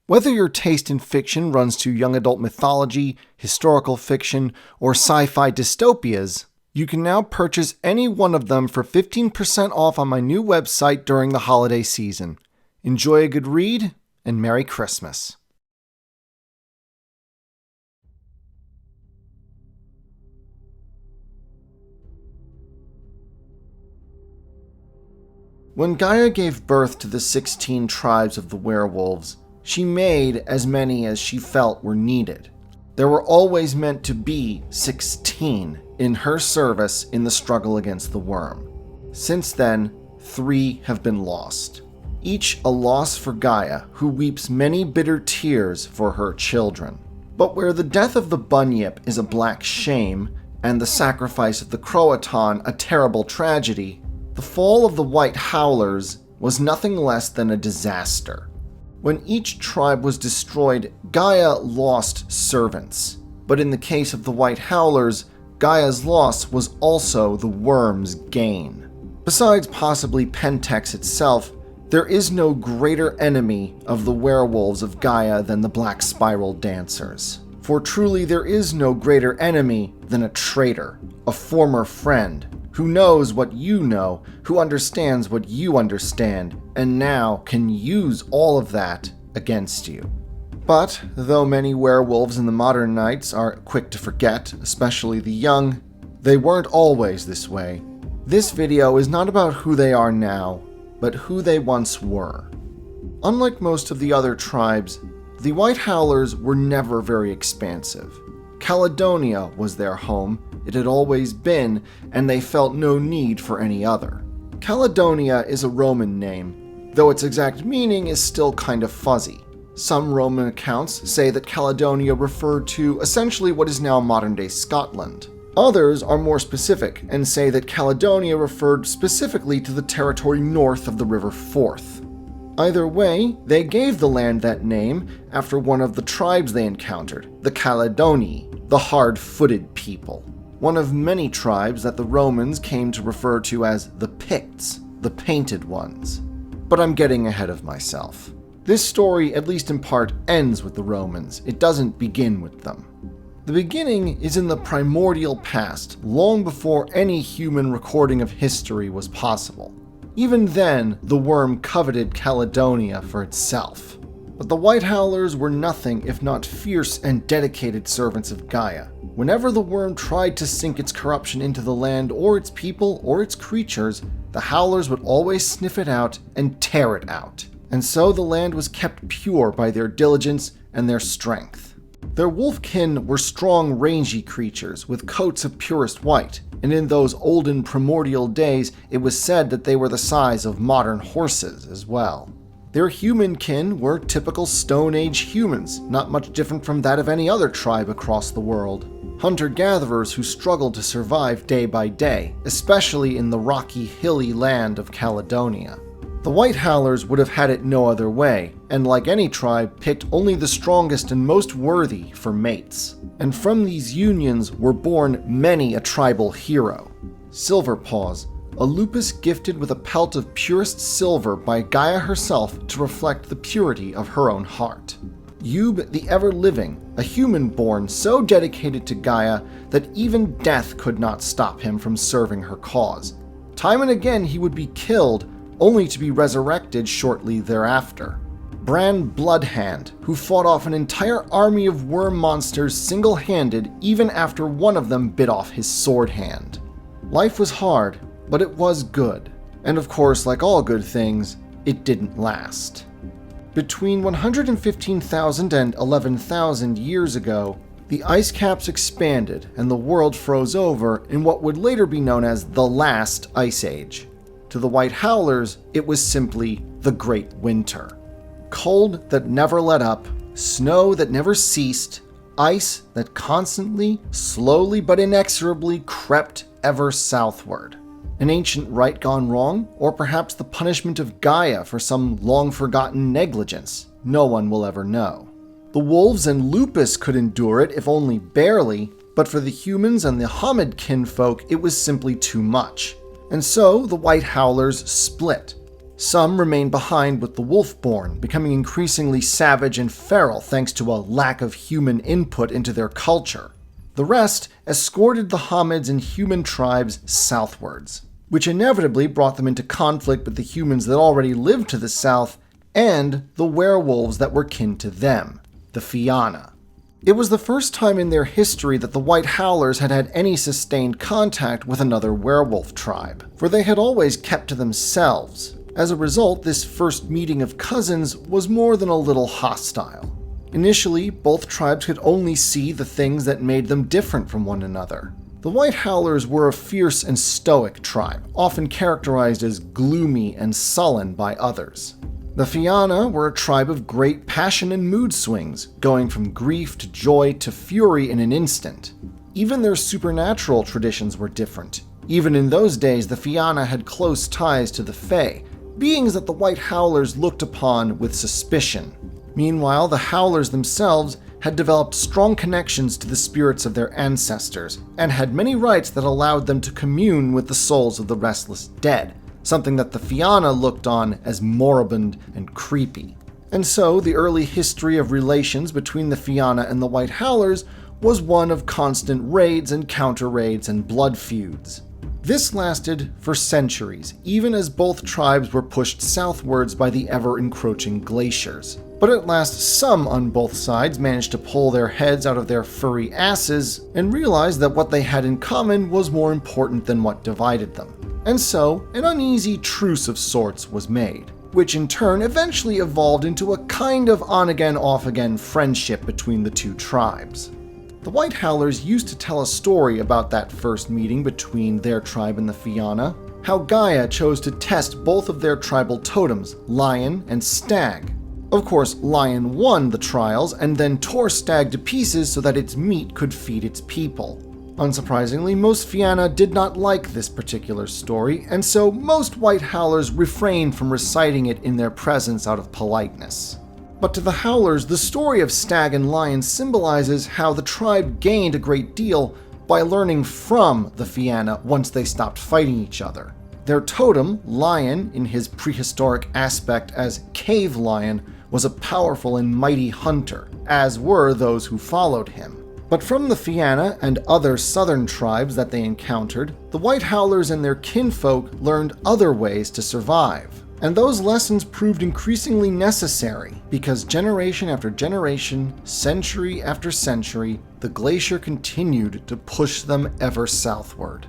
Whether your taste in fiction runs to young adult mythology, historical fiction, or sci-fi dystopias, you can now purchase any one of them for 15% off on my new website during the holiday season. Enjoy a good read, and Merry Christmas. When Gaia gave birth to the 16 tribes of the werewolves, she made as many as she felt were needed. There were always meant to be 16 in her service in the struggle against the worm. Since then, 3 have been lost. Each a loss for Gaia, who weeps many bitter tears for her children. But where the death of the Bunyip is a black shame, and the sacrifice of the Croatan a terrible tragedy, the fall of the White Howlers was nothing less than a disaster. When each tribe was destroyed, Gaia lost servants. But in the case of the White Howlers, Gaia's loss was also the worm's gain. Besides possibly Pentex itself, there is no greater enemy of the werewolves of Gaia than the Black Spiral Dancers. For truly there is no greater enemy than a traitor, a former friend, who knows what you know, who understands what you understand, and now can use all of that against you. But, though many werewolves in the modern nights are quick to forget, especially the young, they weren't always this way. This video is not about who they are now, but who they once were. Unlike most of the other tribes, the White Howlers were never very expansive. Caledonia was their home, it had always been, and they felt no need for any other. Caledonia is a Roman name, though its exact meaning is still kind of fuzzy. Some Roman accounts say that Caledonia referred to essentially what is now modern-day Scotland. Others are more specific and say that Caledonia referred specifically to the territory north of the River Forth. Either way, they gave the land that name after one of the tribes they encountered, the Caledoni, the hard-footed people. One of many tribes that the Romans came to refer to as the Picts, the Painted Ones. But I'm getting ahead of myself. This story, at least in part, ends with the Romans. It doesn't begin with them. The beginning is in the primordial past, long before any human recording of history was possible. Even then, the worm coveted Caledonia for itself. But the White Howlers were nothing if not fierce and dedicated servants of Gaia. Whenever the worm tried to sink its corruption into the land or its people or its creatures, the Howlers would always sniff it out and tear it out. And so the land was kept pure by their diligence and their strength. Their wolfkin were strong, rangy creatures with coats of purest white, and in those olden primordial days it was said that they were the size of modern horses as well. Their humankin were typical Stone Age humans, not much different from that of any other tribe across the world. Hunter-gatherers who struggled to survive day by day, especially in the rocky, hilly land of Caledonia. The White Howlers would have had it no other way, and like any tribe, picked only the strongest and most worthy for mates. And from these unions were born many a tribal hero. Silverpaws, a lupus gifted with a pelt of purest silver by Gaia herself to reflect the purity of her own heart. Yub the Ever-Living, a human born so dedicated to Gaia that even death could not stop him from serving her cause. Time and again he would be killed, only to be resurrected shortly thereafter. Bran Bloodhand, who fought off an entire army of worm monsters single-handed even after one of them bit off his sword hand. Life was hard, but it was good. And of course, like all good things, it didn't last. Between 115,000 and 11,000 years ago, the ice caps expanded and the world froze over in what would later be known as the Last Ice Age. To the White Howlers, it was simply the Great Winter. Cold that never let up, snow that never ceased, ice that constantly, slowly but inexorably crept ever southward. An ancient rite gone wrong, or perhaps the punishment of Gaia for some long-forgotten negligence. No one will ever know. The wolves and lupus could endure it, if only barely, but for the humans and the Homid kinfolk, it was simply too much. And so the White Howlers split. Some remained behind with the Wolfborn, becoming increasingly savage and feral thanks to a lack of human input into their culture. The rest escorted the Hamids and human tribes southwards, which inevitably brought them into conflict with the humans that already lived to the south and the werewolves that were kin to them, the Fianna. It was the first time in their history that the White Howlers had had any sustained contact with another werewolf tribe, for they had always kept to themselves. As a result, this first meeting of cousins was more than a little hostile. Initially, both tribes could only see the things that made them different from one another. The White Howlers were a fierce and stoic tribe, often characterized as gloomy and sullen by others. The Fianna were a tribe of great passion and mood swings, going from grief to joy to fury in an instant. Even their supernatural traditions were different. Even in those days, the Fianna had close ties to the Fae, beings that the White Howlers looked upon with suspicion. Meanwhile, the Howlers themselves had developed strong connections to the spirits of their ancestors, and had many rites that allowed them to commune with the souls of the restless dead, something that the Fianna looked on as moribund and creepy. And so, the early history of relations between the Fianna and the White Howlers was one of constant raids and counter-raids and blood feuds. This lasted for centuries, even as both tribes were pushed southwards by the ever-encroaching glaciers. But at last, some on both sides managed to pull their heads out of their furry asses and realize that what they had in common was more important than what divided them. And so, an uneasy truce of sorts was made, which in turn eventually evolved into a kind of on-again, off-again friendship between the two tribes. The White Howlers used to tell a story about that first meeting between their tribe and the Fianna, how Gaia chose to test both of their tribal totems, Lion and Stag. Of course, Lion won the trials and then tore Stag to pieces so that its meat could feed its people. Unsurprisingly, most Fianna did not like this particular story, and so most White Howlers refrained from reciting it in their presence out of politeness. But to the Howlers, the story of Stag and Lion symbolizes how the tribe gained a great deal by learning from the Fianna once they stopped fighting each other. Their totem, Lion, in his prehistoric aspect as Cave Lion, was a powerful and mighty hunter, as were those who followed him. But from the Fianna and other southern tribes that they encountered, the White Howlers and their kinfolk learned other ways to survive. And those lessons proved increasingly necessary, because generation after generation, century after century, the glacier continued to push them ever southward.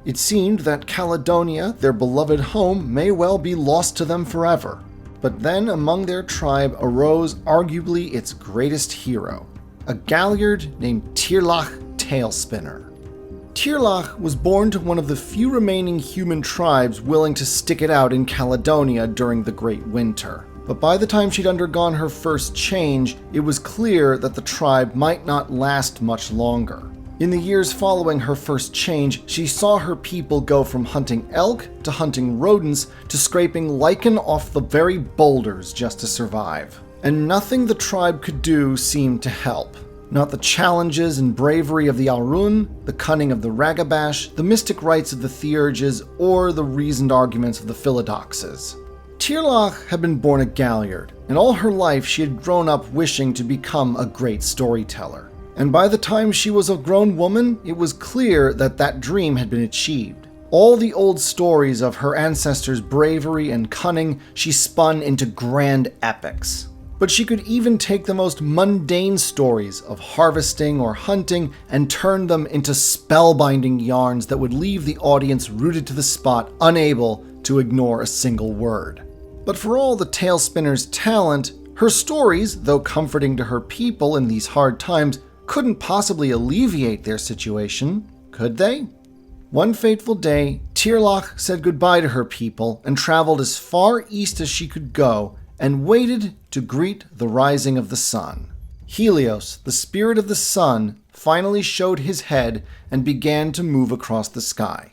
It seemed that Caledonia, their beloved home, may well be lost to them forever. But then among their tribe arose arguably its greatest hero, a Galliard named Tirlach Tailspinner. Tirlach was born to one of the few remaining human tribes willing to stick it out in Caledonia during the Great Winter. But by the time she'd undergone her first change, it was clear that the tribe might not last much longer. In the years following her first change, she saw her people go from hunting elk to hunting rodents to scraping lichen off the very boulders just to survive. And nothing the tribe could do seemed to help. Not the challenges and bravery of the Aurun, the cunning of the Ragabash, the mystic rites of the Theurges, or the reasoned arguments of the Philodoxes. Tirlach had been born a Galliard, and all her life she had grown up wishing to become a great storyteller. And by the time she was a grown woman, it was clear that that dream had been achieved. All the old stories of her ancestors' bravery and cunning she spun into grand epics. But she could even take the most mundane stories of harvesting or hunting and turn them into spellbinding yarns that would leave the audience rooted to the spot, unable to ignore a single word. But for all the Tailspinner's talent, her stories, though comforting to her people in these hard times, couldn't possibly alleviate their situation, could they? One fateful day, Tirlach said goodbye to her people and traveled as far east as she could go and waited to greet the rising of the sun. Helios, the spirit of the sun, finally showed his head and began to move across the sky.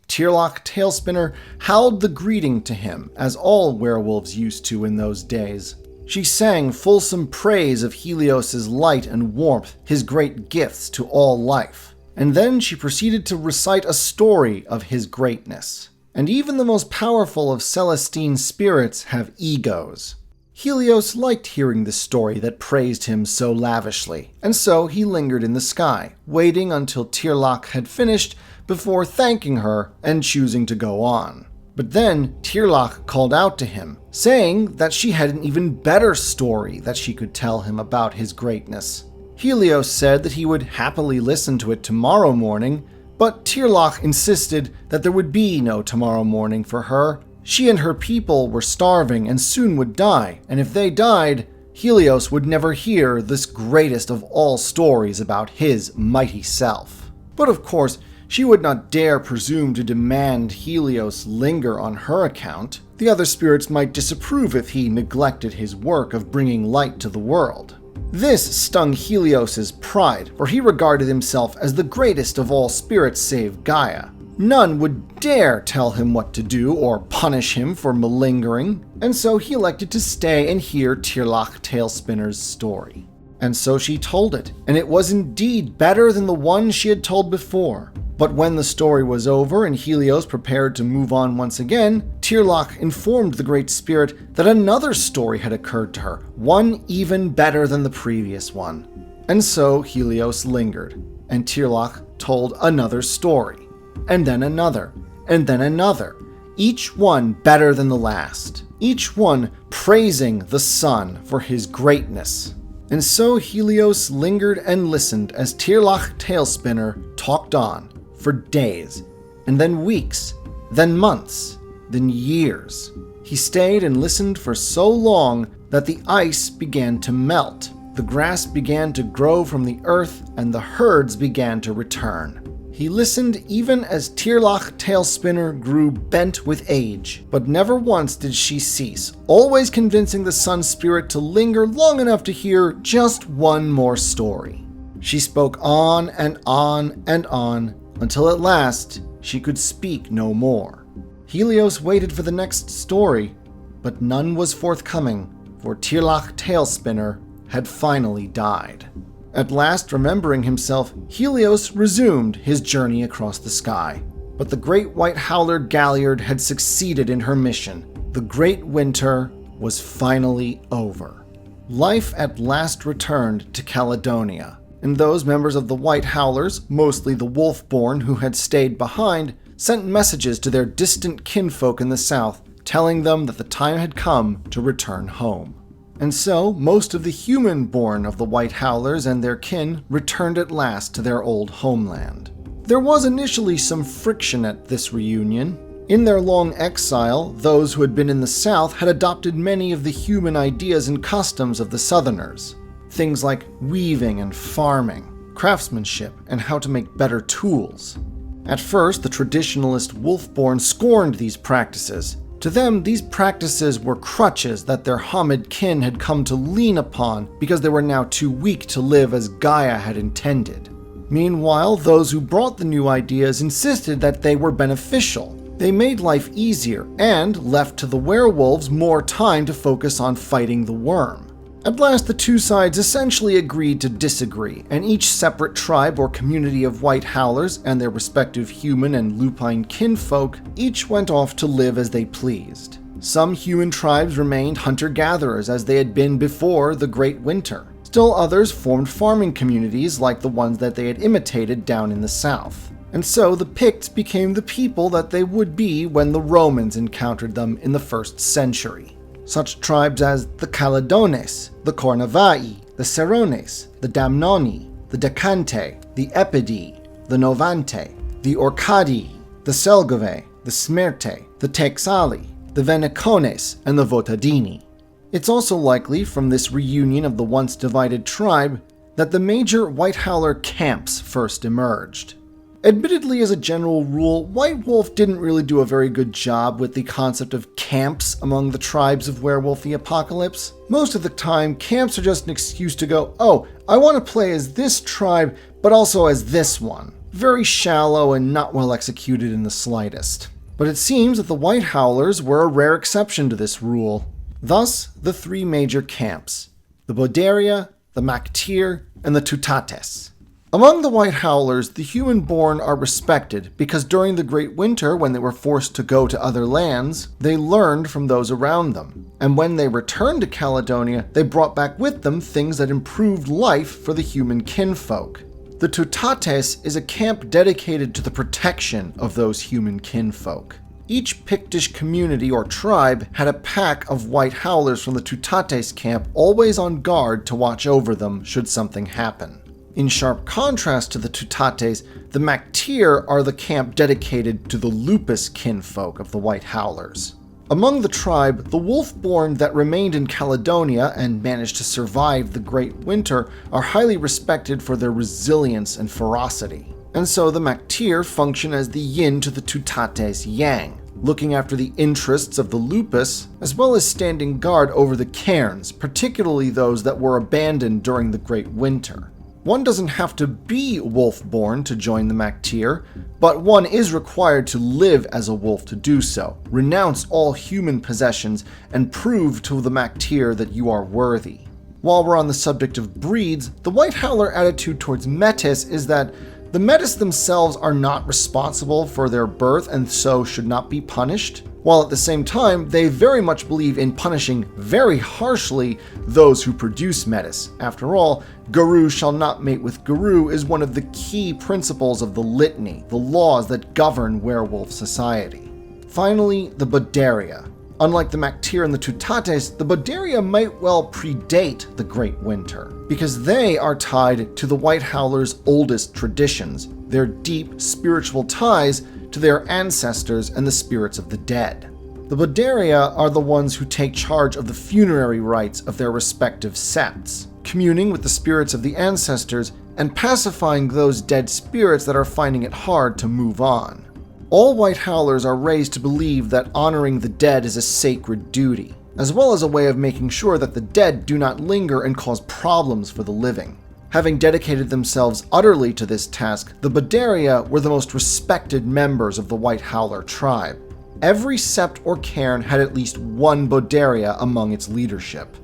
Tirlach Tailspinner howled the greeting to him, as all werewolves used to in those days. She sang fulsome praise of Helios's light and warmth, his great gifts to all life. And then she proceeded to recite a story of his greatness. And even the most powerful of Celestine spirits have egos. Helios liked hearing the story that praised him so lavishly, and so he lingered in the sky, waiting until Tirlach had finished before thanking her and choosing to go on. But then Tirlach called out to him, saying that she had an even better story that she could tell him about his greatness. Helios said that he would happily listen to it tomorrow morning, but Tirlach insisted that there would be no tomorrow morning for her. She and her people were starving and soon would die, and if they died, Helios would never hear this greatest of all stories about his mighty self. But of course, she would not dare presume to demand Helios linger on her account. The other spirits might disapprove if he neglected his work of bringing light to the world. This stung Helios's pride, for he regarded himself as the greatest of all spirits save Gaia. None would dare tell him what to do or punish him for malingering, and so he elected to stay and hear Tirlach Tailspinner's story. And so she told it, and it was indeed better than the one she had told before. But when the story was over and Helios prepared to move on once again, Tirlach informed the Great Spirit that another story had occurred to her, one even better than the previous one. And so Helios lingered, and Tirlach told another story, and then another, and then another, each one better than the last, each one praising the sun for his greatness. And so Helios lingered and listened as Tirlach Tailspinner talked on, for days, and then weeks, then months, then years. He stayed and listened for so long that the ice began to melt, the grass began to grow from the earth, and the herds began to return. He listened even as Tirlach Tailspinner grew bent with age, but never once did she cease, always convincing the Sun Spirit to linger long enough to hear just one more story. She spoke on and on and on, until at last she could speak no more. Helios waited for the next story, but none was forthcoming, for Tirlach Tailspinner had finally died. At last, remembering himself, Helios resumed his journey across the sky. But the great white howler Galliard had succeeded in her mission. The great winter was finally over. Life at last returned to Caledonia, and those members of the White Howlers, mostly the Wolfborn who had stayed behind, sent messages to their distant kinfolk in the south, telling them that the time had come to return home. And so, most of the human-born of the White Howlers and their kin returned at last to their old homeland. There was initially some friction at this reunion. In their long exile, those who had been in the south had adopted many of the human ideas and customs of the southerners. Things like weaving and farming, craftsmanship, and how to make better tools. At first, the traditionalist Wolfborn scorned these practices. To them, these practices were crutches that their Hamid kin had come to lean upon because they were now too weak to live as Gaia had intended. Meanwhile, those who brought the new ideas insisted that they were beneficial. They made life easier and left to the werewolves more time to focus on fighting the worm. At last, the two sides essentially agreed to disagree, and each separate tribe or community of White Howlers and their respective human and lupine kinfolk each went off to live as they pleased. Some human tribes remained hunter-gatherers as they had been before the Great Winter. Still others formed farming communities like the ones that they had imitated down in the south. And so the Picts became the people that they would be when the Romans encountered them in the 1st century. Such tribes as the Caledones, the Cornavai, the Serones, the Damnoni, the Decante, the Epidi, the Novante, the Orcadii, the Selgove, the Smerte, the Texali, the Venecones, and the Votadini. It's also likely from this reunion of the once divided tribe that the major White Howler camps first emerged. Admittedly, as a general rule, White Wolf didn't really do a very good job with the concept of camps among the tribes of Werewolf the Apocalypse. Most of the time, camps are just an excuse to go, oh, I want to play as this tribe, but also as this one. Very shallow and not well executed in the slightest. But it seems that the White Howlers were a rare exception to this rule. Thus, the 3 major camps, the Bodaria, the Mactir, and the Tutates. Among the White Howlers, the human-born are respected because during the Great Winter, when they were forced to go to other lands, they learned from those around them. And when they returned to Caledonia, they brought back with them things that improved life for the human kinfolk. The WtA-The is a camp dedicated to the protection of those human kinfolk. Each Pictish community or tribe had a pack of White Howlers from the WtA-The's camp always on guard to watch over them should something happen. In sharp contrast to the WtA-The's, the WtA are the camp dedicated to the lupus kinfolk of the White Howlers. Among the tribe, the wolf-born that remained in Caledonia and managed to survive the Great Winter are highly respected for their resilience and ferocity. And so the WtA function as the yin to the WtA-The's yang, looking after the interests of the lupus, as well as standing guard over the cairns, particularly those that were abandoned during the Great Winter. One doesn't have to be wolf-born to join the WtA, but one is required to live as a wolf to do so, renounce all human possessions, and prove to the WtA that you are worthy. While we're on the subject of breeds, the White Howler attitude towards Metis is that the Metis themselves are not responsible for their birth and so should not be punished, while at the same time they very much believe in punishing very harshly those who produce Metis. After all, Guru shall not mate with Guru is one of the key principles of the litany, the laws that govern werewolf society. Finally, the WtA. Unlike the WtA and the WtA-The's, the WtA might well predate the Great Winter, because they are tied to the White Howlers' oldest traditions, their deep spiritual ties to their ancestors and the spirits of the dead. The WtA are the ones who take charge of the funerary rites of their respective septs, communing with the spirits of the ancestors and pacifying those dead spirits that are finding it hard to move on. All White Howlers are raised to believe that honoring the dead is a sacred duty, as well as a way of making sure that the dead do not linger and cause problems for the living. Having dedicated themselves utterly to this task, the WtA were the most respected members of the White Howler tribe. Every sept or cairn had at least one WtA among its leadership.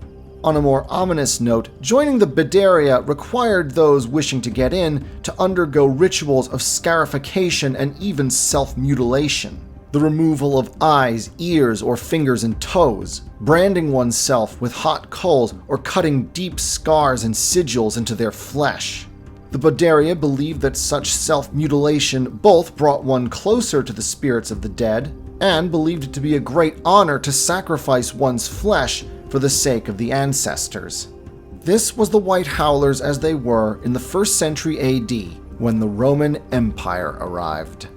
On a more ominous note, joining the WtA required those wishing to get in to undergo rituals of scarification and even self-mutilation. The removal of eyes, ears, or fingers and toes, branding oneself with hot coals, or cutting deep scars and sigils into their flesh. The WtA believed that such self-mutilation both brought one closer to the spirits of the dead, and believed it to be a great honor to sacrifice one's flesh for the sake of the ancestors. This was the White Howlers as they were in the 1st century AD, when the Roman Empire arrived.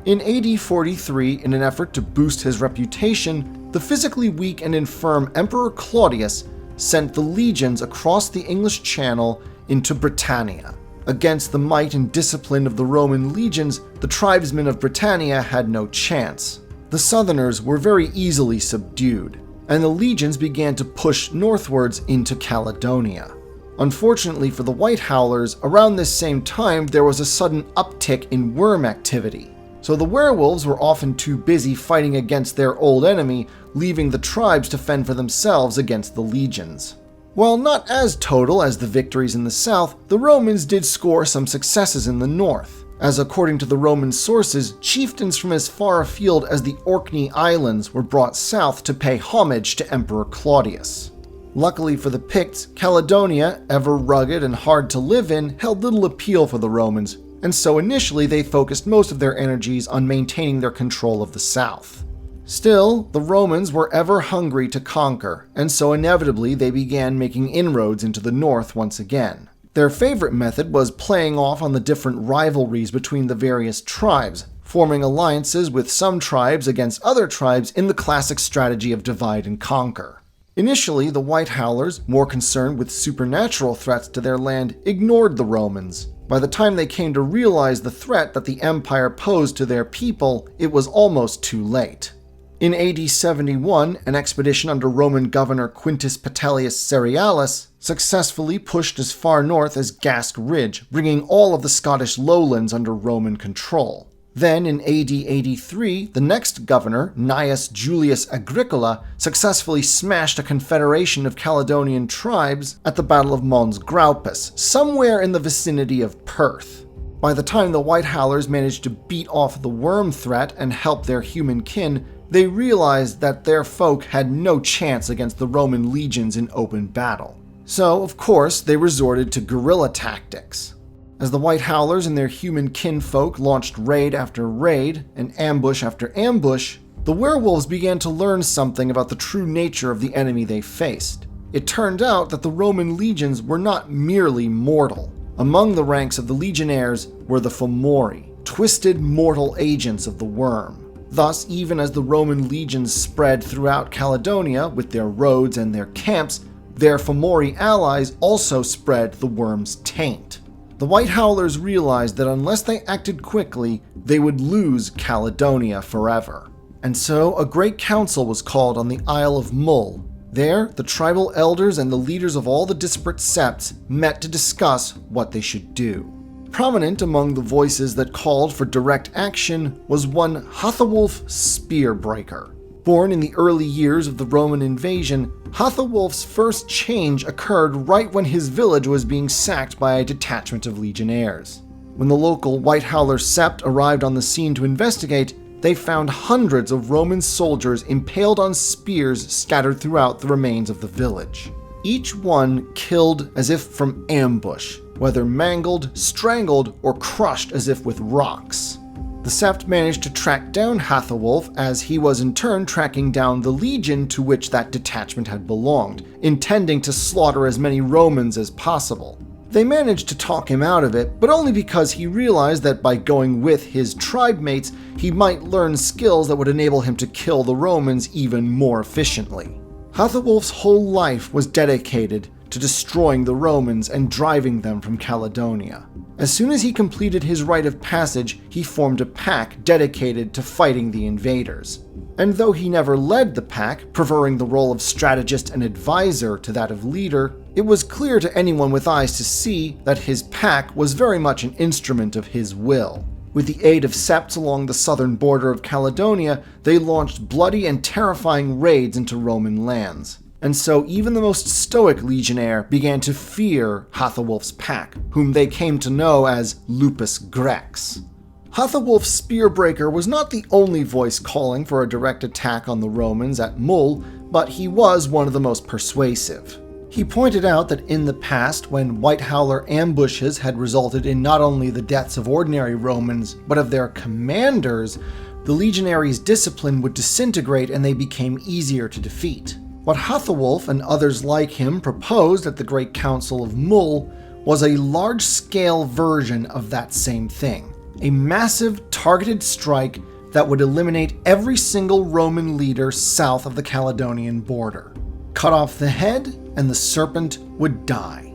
In AD 43, in an effort to boost his reputation, the physically weak and infirm Emperor Claudius sent the legions across the English Channel into Britannia. Against the might and discipline of the Roman legions, the tribesmen of Britannia had no chance. The Southerners were very easily subdued, and the legions began to push northwards into Caledonia. Unfortunately for the White Howlers, around this same time there was a sudden uptick in worm activity. So the werewolves were often too busy fighting against their old enemy, leaving the tribes to fend for themselves against the legions. While not as total as the victories in the south, the Romans did score some successes in the north, as according to the Roman sources, chieftains from as far afield as the Orkney Islands were brought south to pay homage to Emperor Claudius. Luckily for the Picts, Caledonia, ever rugged and hard to live in, held little appeal for the Romans, and so initially they focused most of their energies on maintaining their control of the south. Still, the Romans were ever hungry to conquer, and so inevitably they began making inroads into the north once again. Their favorite method was playing off on the different rivalries between the various tribes, forming alliances with some tribes against other tribes in the classic strategy of divide and conquer. Initially, the White Howlers, more concerned with supernatural threats to their land, ignored the Romans. By the time they came to realize the threat that the empire posed to their people, it was almost too late. In AD 71, an expedition under Roman governor Quintus Petilius Cerealis successfully pushed as far north as Gask Ridge, bringing all of the Scottish lowlands under Roman control. Then in AD 83, the next governor, Gnaeus Julius Agricola, successfully smashed a confederation of Caledonian tribes at the Battle of Mons Graupus, somewhere in the vicinity of Perth. By the time the White Howlers managed to beat off the worm threat and help their human kin, they realized that their folk had no chance against the Roman legions in open battle. So, of course, they resorted to guerrilla tactics. As the White Howlers and their human kinfolk launched raid after raid and ambush after ambush, the werewolves began to learn something about the true nature of the enemy they faced. It turned out that the Roman legions were not merely mortal. Among the ranks of the legionnaires were the Fomori, twisted mortal agents of the worm. Thus, even as the Roman legions spread throughout Caledonia with their roads and their camps, their Fomori allies also spread the worm's taint. The White Howlers realized that unless they acted quickly, they would lose Caledonia forever. And so a great council was called on the Isle of Mull. There, the tribal elders and the leaders of all the disparate septs met to discuss what they should do. Prominent among the voices that called for direct action was one Hotherwulf Spearbreaker. Born in the early years of the Roman invasion, Hotherwulf's first change occurred right when his village was being sacked by a detachment of legionnaires. When the local White Howler sept arrived on the scene to investigate, they found hundreds of Roman soldiers impaled on spears scattered throughout the remains of the village. Each one killed as if from ambush, whether mangled, strangled, or crushed as if with rocks. The sept managed to track down Hotherwulf as he was in turn tracking down the legion to which that detachment had belonged, intending to slaughter as many Romans as possible. They managed to talk him out of it, but only because he realized that by going with his tribe mates, he might learn skills that would enable him to kill the Romans even more efficiently. Hotherwulf's whole life was dedicated to destroying the Romans and driving them from Caledonia. As soon as he completed his rite of passage, he formed a pack dedicated to fighting the invaders. And though he never led the pack, preferring the role of strategist and advisor to that of leader, it was clear to anyone with eyes to see that his pack was very much an instrument of his will. With the aid of septs along the southern border of Caledonia, they launched bloody and terrifying raids into Roman lands. And so even the most stoic legionnaire began to fear Hotherwulf's pack, whom they came to know as Lupus Grex. Hotherwulf Spearbreaker was not the only voice calling for a direct attack on the Romans at Mull, but he was one of the most persuasive. He pointed out that in the past, when White Howler ambushes had resulted in not only the deaths of ordinary Romans, but of their commanders, the legionaries' discipline would disintegrate and they became easier to defeat. What Hotherwulf and others like him proposed at the Great Council of Mull was a large-scale version of that same thing. A massive targeted strike that would eliminate every single Roman leader south of the Caledonian border. Cut off the head and the serpent would die.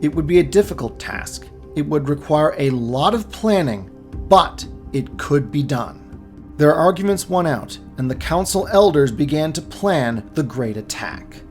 It would be a difficult task. It would require a lot of planning, but it could be done. Their arguments won out, and the council elders began to plan the great attack.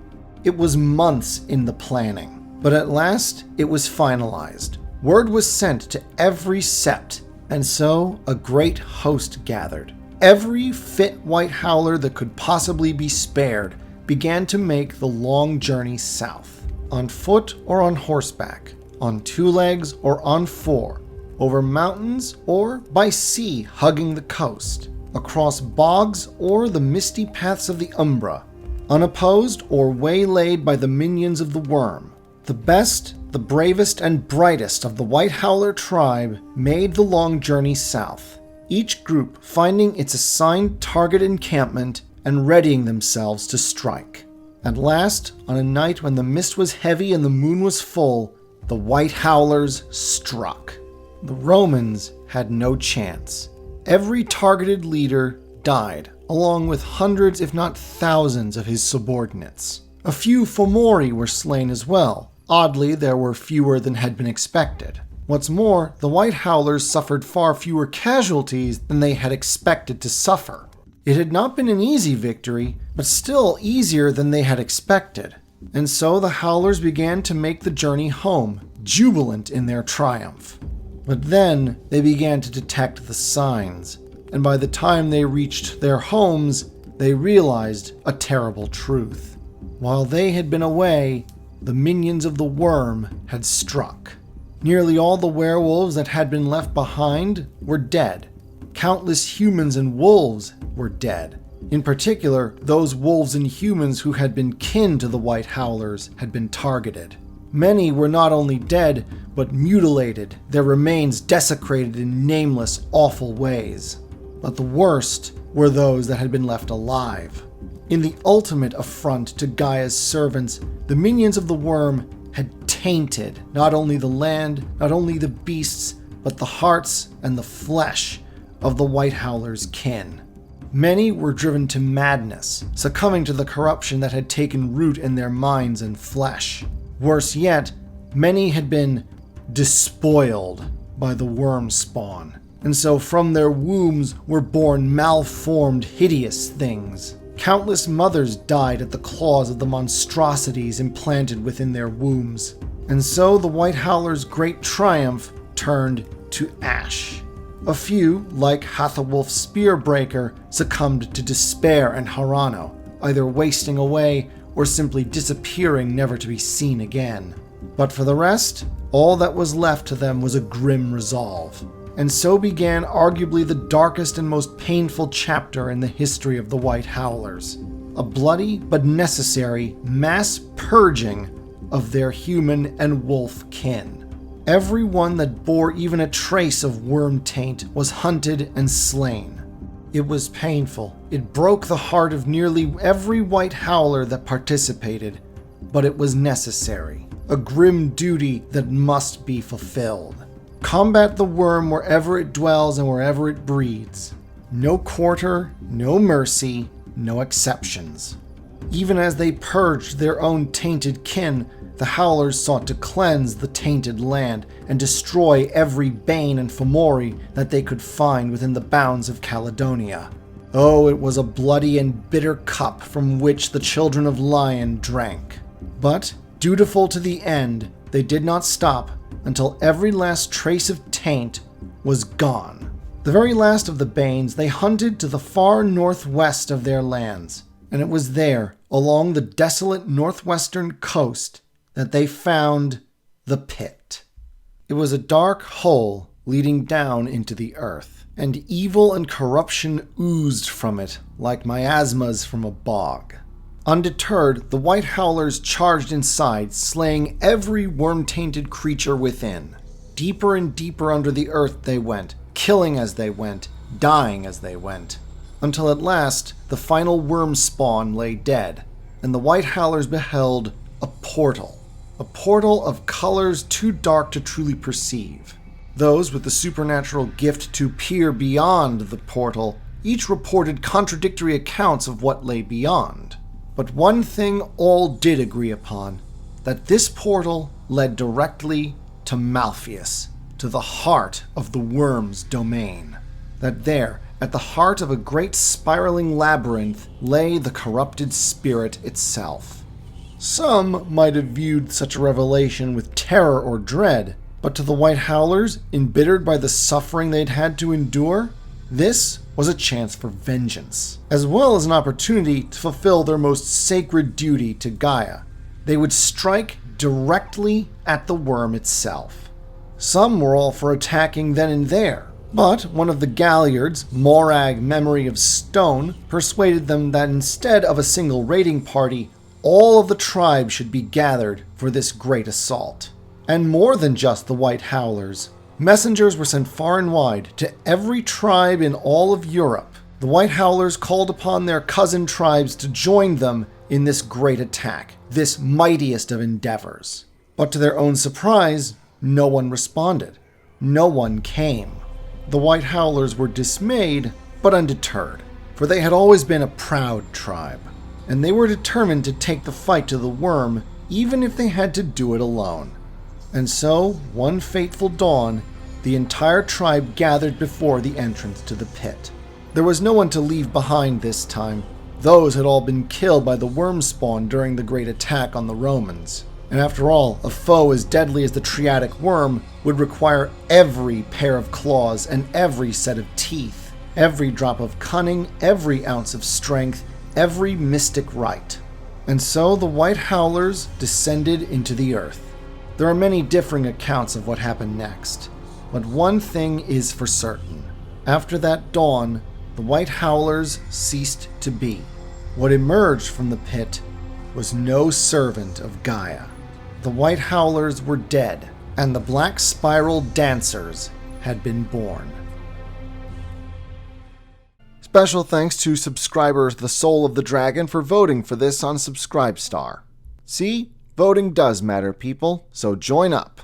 It was months in the planning, but at last it was finalized. Word was sent to every sept, and so a great host gathered. Every fit White Howler that could possibly be spared began to make the long journey south, on foot or on horseback, on 2 legs or on 4, over mountains or by sea hugging the coast, across bogs or the misty paths of the Umbra, unopposed or waylaid by the minions of the worm. The best, the bravest, and brightest of the White Howler tribe made the long journey south, each group finding its assigned target encampment and readying themselves to strike. At last, on a night when the mist was heavy and the moon was full, the White Howlers struck. The Romans had no chance. Every targeted leader died, along with hundreds if not thousands of his subordinates. A few Fomori were slain as well. Oddly, there were fewer than had been expected. What's more, the White Howlers suffered far fewer casualties than they had expected to suffer. It had not been an easy victory, but still easier than they had expected. And so the Howlers began to make the journey home, jubilant in their triumph. But then they began to detect the signs, and by the time they reached their homes, they realized a terrible truth. While they had been away, the minions of the worm had struck. Nearly all the werewolves that had been left behind were dead. Countless humans and wolves were dead. In particular, those wolves and humans who had been kin to the White Howlers had been targeted. Many were not only dead, but mutilated, their remains desecrated in nameless, awful ways. But the worst were those that had been left alive. In the ultimate affront to Gaia's servants, the minions of the worm had tainted not only the land, not only the beasts, but the hearts and the flesh of the White Howlers' kin. Many were driven to madness, succumbing to the corruption that had taken root in their minds and flesh. Worse yet, many had been despoiled by the worm spawn, and so from their wombs were born malformed, hideous things. Countless mothers died at the claws of the monstrosities implanted within their wombs, and so the White Howlers' great triumph turned to ash. A few, like Hathelwulf's Spearbreaker, succumbed to despair and Harano, either wasting away or simply disappearing never to be seen again. But for the rest, all that was left to them was a grim resolve. And so began arguably the darkest and most painful chapter in the history of the White Howlers. A bloody but necessary mass purging of their human and wolf kin. Everyone that bore even a trace of worm taint was hunted and slain. It was painful. It broke the heart of nearly every White Howler that participated, but it was necessary. A grim duty that must be fulfilled. Combat the worm wherever it dwells and wherever it breeds. No quarter, no mercy, no exceptions. Even as they purged their own tainted kin, the Howlers sought to cleanse the tainted land and destroy every Bane and Fomori that they could find within the bounds of Caledonia. Oh, it was a bloody and bitter cup from which the children of Lion drank. But, dutiful to the end, they did not stop until every last trace of taint was gone. The very last of the Banes they hunted to the far northwest of their lands, and it was there, along the desolate northwestern coast, that they found the pit. It was a dark hole leading down into the earth, and evil and corruption oozed from it like miasmas from a bog. Undeterred, the White Howlers charged inside, slaying every worm-tainted creature within. Deeper and deeper under the earth they went, killing as they went, dying as they went, until at last the final worm spawn lay dead, and the White Howlers beheld a portal of colors too dark to truly perceive. Those with the supernatural gift to peer beyond the portal each reported contradictory accounts of what lay beyond. But one thing all did agree upon, that this portal led directly to Malpheus, to the heart of the worm's domain. That there, at the heart of a great spiraling labyrinth, lay the corrupted spirit itself. Some might have viewed such a revelation with terror or dread, but to the White Howlers, embittered by the suffering they'd had to endure, this was a chance for vengeance, as well as an opportunity to fulfill their most sacred duty to Gaia. They would strike directly at the worm itself. Some were all for attacking then and there, but one of the Galliards, Morag Memory of Stone, persuaded them that instead of a single raiding party, all of the tribe should be gathered for this great assault. And more than just the White Howlers. Messengers were sent far and wide to every tribe in all of Europe. The White Howlers called upon their cousin tribes to join them in this great attack, this mightiest of endeavors. But to their own surprise, no one responded. No one came. The White Howlers were dismayed, but undeterred, for they had always been a proud tribe, and they were determined to take the fight to the worm, even if they had to do it alone. And so, one fateful dawn, the entire tribe gathered before the entrance to the pit. There was no one to leave behind this time. Those had all been killed by the worm spawn during the great attack on the Romans. And after all, a foe as deadly as the triadic worm would require every pair of claws and every set of teeth, every drop of cunning, every ounce of strength, every mystic rite. And so the White Howlers descended into the earth. There are many differing accounts of what happened next, but one thing is for certain. After that dawn, the White Howlers ceased to be. What emerged from the pit was no servant of Gaia. The White Howlers were dead, and the Black Spiral Dancers had been born. Special thanks to subscriber The Soul of the Dragon for voting for this on Subscribestar. See? Voting does matter, people, so join up.